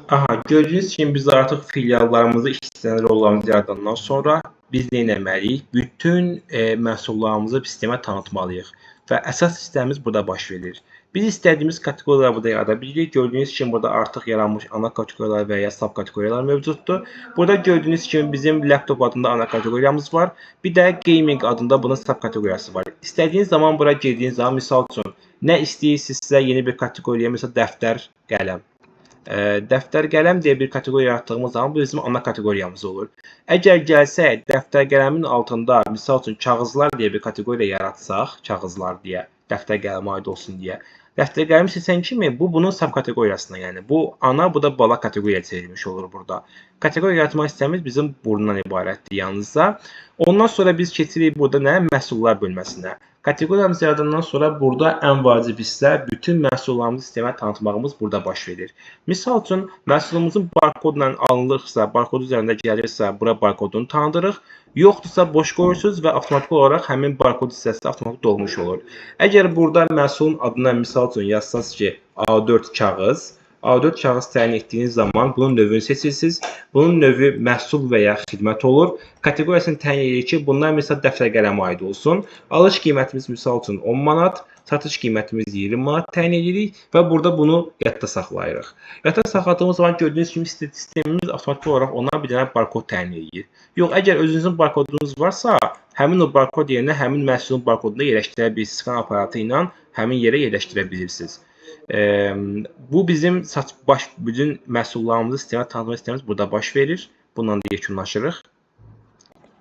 Aha, gördüyünüz kimi biz artıq filiallarımızı işləyən rollarımızı yaradandan sonra biz nə etməliyik? Bütün məhsullarımızı sistemə tanıtmalıyıq və əsas sistemimiz burada baş verir. Biz istədiyimiz kateqoriyaları burada yarada bilirik. Gördüyünüz kimi burada artıq yaranmış ana kateqoriyalar və ya sub kateqoriyalar mövcuddur. Burada gördüyünüz kimi bizim laptop adında ana kateqoriyamız var. Bir də gaming adında bunun sub kateqoriyası var. İstədiyiniz zaman bura girdiyiniz zaman misal üçün nə istəyirsinizsə yeni bir kateqoriya, məsələn dəftər, qələm. Dəftər qələm deyə bir kateqoriya yaratdığımız zaman bu bizim ana kateqoriyamız olur. Əgər gəlsək dəftər qələmin altında misal üçün kağızlar deyə bir kateqoriya yaratsaq, kağızlar deyə, dəftər qələmə aid olsun deyə. Dəftər qələmi seçən kimi bu bunun subkateqoriyasına, yəni bu ana, bu da bala kateqoriya çevrilmiş olur burada. Kateqoriya yaratmaq istəyimiz bizim bundan ibarətdir yalnızca. Ondan sonra biz keçirik burada nə? Məhsullar bölməsinə. Kateqoriyamızı yaradandan sonra burada ən vacib hissə bütün məhsullarımızı sistemə tanıtmağımız burada baş verir. Misal üçün, məhsulumuzun barkodla alınırsa, barkod üzərində gəlirsə, bura barkodunu tanıdırıq. Yoxdursa, boş qoyursunuz və avtomatik olaraq həmin barkod hissəsi avtomatik dolmuş olur. Əgər burada məhsulun adına misal üçün yazsanız ki, A4 kağız, A4 kağız təyin etdiyiniz zaman bunun növünü seçirsiniz. Bunun növü məhsul və ya xidmət olur. Kateqoriyasını təyin edirik ki, bunlar məsəl dəftər qələmə aid olsun. Alış qiymətimiz misal üçün 10 manat, satış qiymətimiz 20 manat təyin edirik və burada bunu yadda saxlayırıq. Yadda saxladığımız zaman gördüyünüz kimi sistemimiz avtomatik olaraq ona bir dənə barkod təyin edir. Yox, əgər özünüzün barkodunuz varsa, həmin o barkod yerinə həmin məhsulun barkodunu yerləşdirə bilirsiniz. Skan aparatı ilə həmin yerə yerləşdirə bilirsiniz. Bu bizim bütün məhsullarımızı sistemə tanıtma sistemimiz burada baş verir. Bununla da yekunlaşırıq.